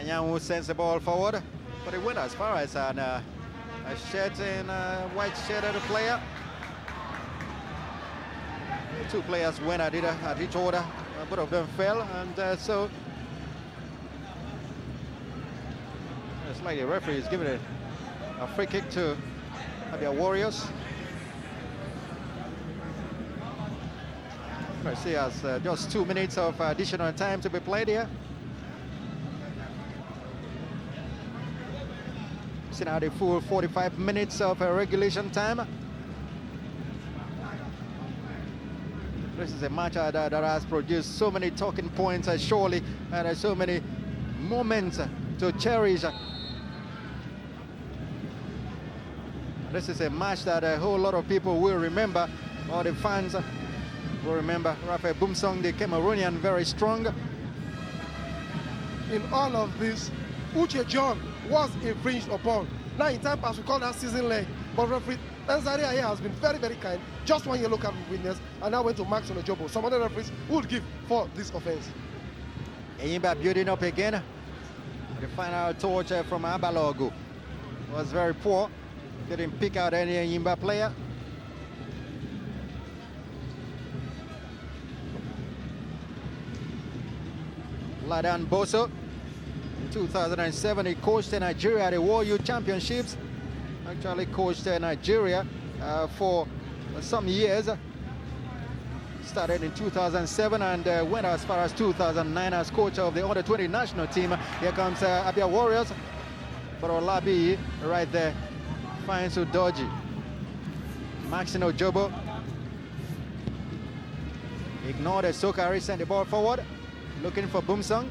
Anyanwu sends the ball forward for the winner as far as a shirt and white shirt of the player. Two players went at each other. Both of them fell, and so it's like the referee is giving a free kick to Abia Warriors. I see as just 2 minutes of additional time to be played here. See now the full 45 minutes of regulation time. This is a match that has produced so many talking points, surely, and so many moments to cherish. This is a match that a whole lot of people will remember. All the fans will remember. Raphael Boumsong, the Cameroonian, very strong. In all of this, Uche John was infringed upon. Now in time past, we call that season leg, but referee Tanzania here has been very, very kind. Just one yellow card witness, and now went to Max on the job. Some other referees would give for this offense. Eyimba building up again. The final touch from Abalogu was very poor. Didn't pick out any Eyimba player. Ladan Boso, in 2007, he coached Nigeria at the World Youth Championships. Actually coached Nigeria for some years. Started in 2007 and went as far as 2009 as coach of the under-20 national team. Here comes Abia Warriors, but Olabiyi right there finds Udoji. Maxine Ojobo ignored the Sokari, sent the ball forward, looking for Boumsong.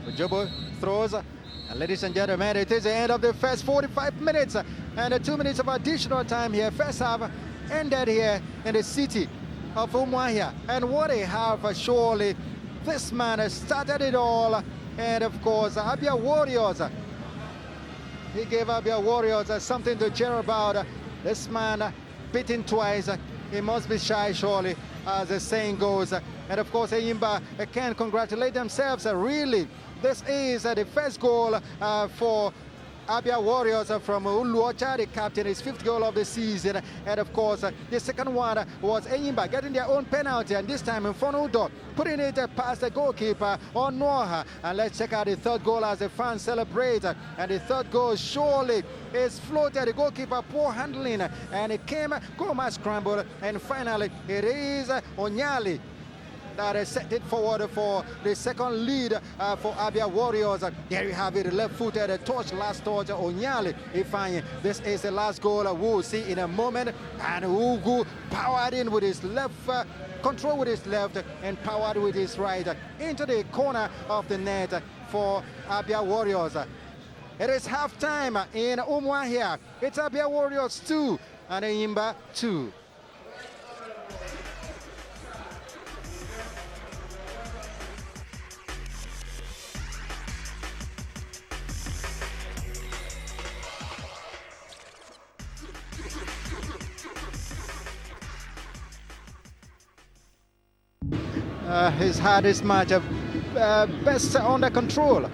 Ojobo throws, and ladies and gentlemen, it is the end of the first 45 minutes and 2 minutes of additional time here. First half ended here in the city of Umuahia, and what a half, surely. This man has started it all, and of course, Abia Warriors. He gave Abia Warriors something to cheer about. This man beaten twice. He must be shy, surely, as the saying goes. And of course, Eyimba can congratulate themselves. Really, this is the first goal for Abia Warriors from Uluocha, the captain, his 5th goal of the season. And of course, the second one was Eyimba getting their own penalty, and this time in front of Udo, putting it past the goalkeeper on Noah. And let's check out the third goal as the fans celebrate. And the third goal surely is floated. The goalkeeper poor handling, and it came Goma scramble, and finally it is Onyali that set it forward for the second lead for Abia Warriors. There you have it, left-footed touch, last touch, Onyali Ifeanyi. This is the last goal we'll see in a moment, and Ugu powered in with his left, control with his left, and powered with his right into the corner of the net for Abia Warriors. It is half-time in Umuahia. It's Abia Warriors 2 and Eyimba 2. He's had his match best under control.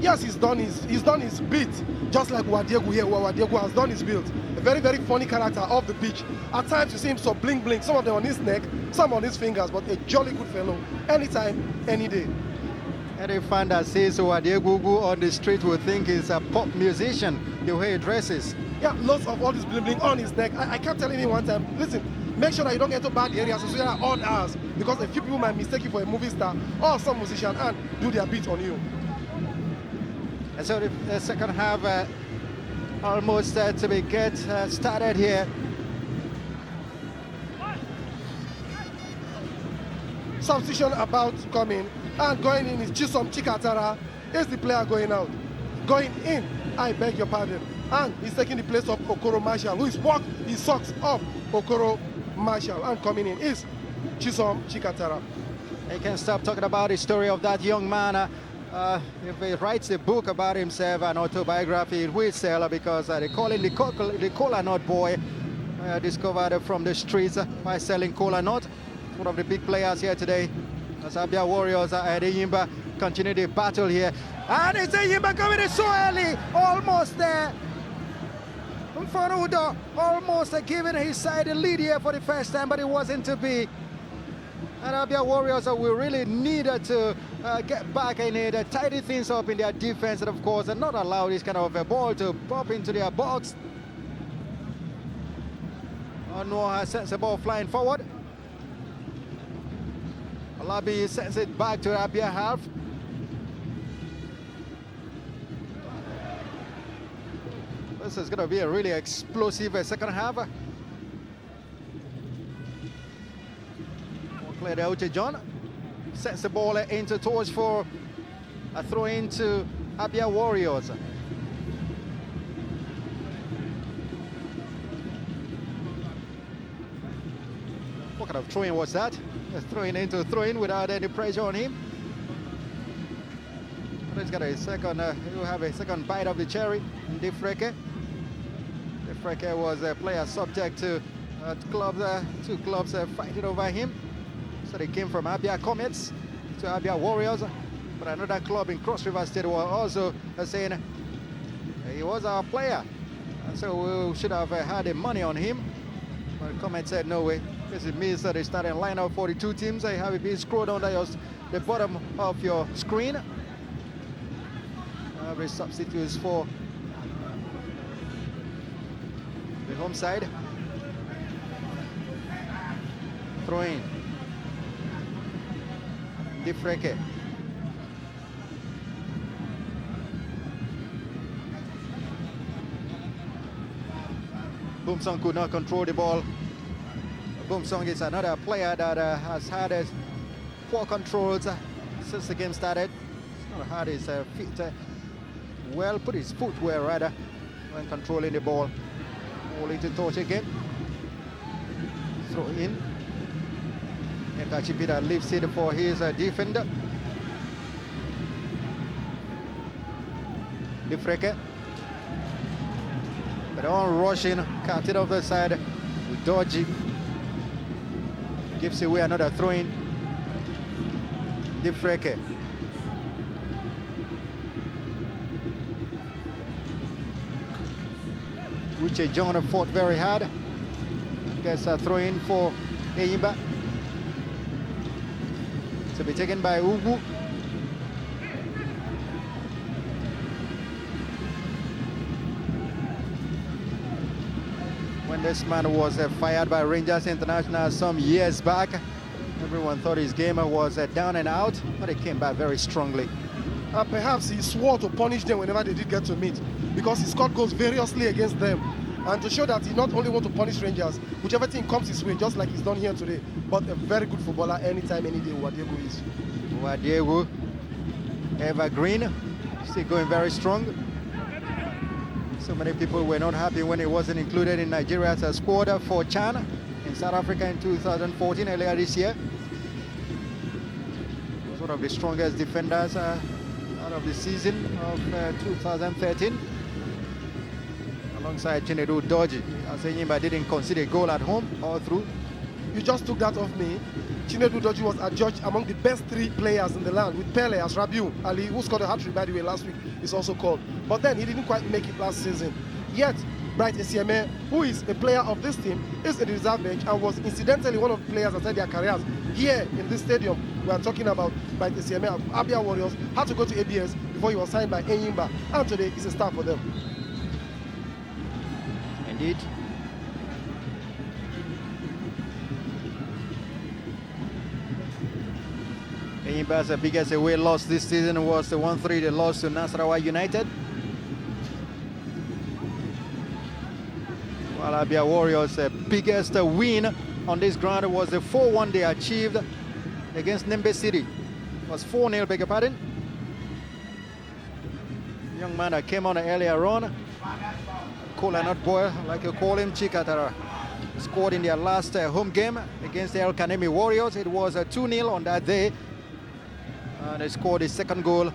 Yes, he's done his bit, just like Wadiegu here, where Wadiegu has done his bit. A very, very funny character off the pitch. At times you see him so blink, some of them on his neck, some on his fingers, but a jolly good fellow, anytime, any day. Any fan that sees Wadiegu on the street will think he's a pop musician, the way he dresses. Yeah, lots of all this bling on his neck. I kept telling him one time, listen, make sure that you don't get to bad areas, especially at odd hours, because a few people might mistake you for a movie star or some musician and do their beat on you. And so the second half almost to be get started here. Substitution about to come in, and going in is Chisom Chikatara. Is the player going out? Going in, I beg your pardon. And he's taking the place of Okoro Marshall, who is walked his socks off Okoro Marshall, and coming in is Chisom Chikatara. They can't stop talking about the story of that young man if he writes a book about himself, an autobiography, it will sell because they call him the cola nut boy, discovered from the streets by selling cola nut. One of the big players here today. As Abia Warriors and Eyimba continue the battle here. And it's Eyimba coming in so early, almost there. Mfanudo almost giving his side a lead here for the first time, but it wasn't to be. And Abia Warriors will really need to get back in it, tidy things up in their defense, and of course, and not allow this kind of a ball to pop into their box. Noah sends the ball flying forward. Olabiyi sends it back to Abia half. This is going to be a really explosive second half. Clear out to John. Sends the ball into towards for a throw into Abia Warriors. What kind of throwing was that? Just throwing into throwing without any pressure on him. But he's got a second, he'll have a second bite of the cherry. Defreke. Defreke was a player subject to two clubs fighting over him. So they came from Abia Comets to Abia Warriors. But another club in Cross River State was also saying he was our player. And so we should have had the money on him. But Comets said no way. This means that they started lineup for the two teams. They have it being scrolled under the bottom of your screen. Every substitutes for the home side. Throwing. Defreke. Boomsong could not control the ball. Boomsong is another player that has had poor controls since the game started. He's not had his feet well, put his footwear rather when controlling the ball. Ball into touch again. Throw in. Ekachipida leaves it for his defender. Defreke. But on rushing, cut it off the side with Dodgy. Gives away another throw-in. Defreke. Uche John fought very hard. Gets a throw-in for Eyimba. To be taken by Ugu. When this man was fired by Rangers International some years back, everyone thought his game was down and out, but he came back very strongly. And perhaps he swore to punish them whenever they did get to meet, because he scored goals variously against them. And to show that he not only wants to punish Rangers, whichever thing comes his way, just like he's done here today, but a very good footballer anytime, any day, Wadegu is. Wadegu, evergreen, still going very strong. So many people were not happy when he wasn't included in Nigeria's squad for Chan in South Africa in 2014, earlier this year. He was one of the strongest defenders out of the season of 2013. Alongside Chinedu Doji, as Eyimba didn't concede a goal at home all through. You just took that off me. Chinedu Doji was adjudged among the best three players in the land, with Pele as Rabiu Ali, who scored a hat-trick by the way last week, is also called. But then he didn't quite make it last season. Yet, Bright Esieme, who is a player of this team, is in the reserve bench and was incidentally one of the players that started their careers here in this stadium. We are talking about Bright Esieme of Abia Warriors, had to go to ABS before he was signed by Eyimba, and today he's a star for them. Indeed. Eyimba's biggest away loss this season was the 1-3 they lost to Nasarawa United. While Abia Warriors' biggest win on this ground was the 4-1 they achieved against Nembe City. It was 4-0, beg your pardon. Young man that came on earlier on, Cola Nut Boy, like you call him, Chikatara, scored in their last home game against the El Kanemi Warriors. It was 2-0 on that day. And they scored his second goal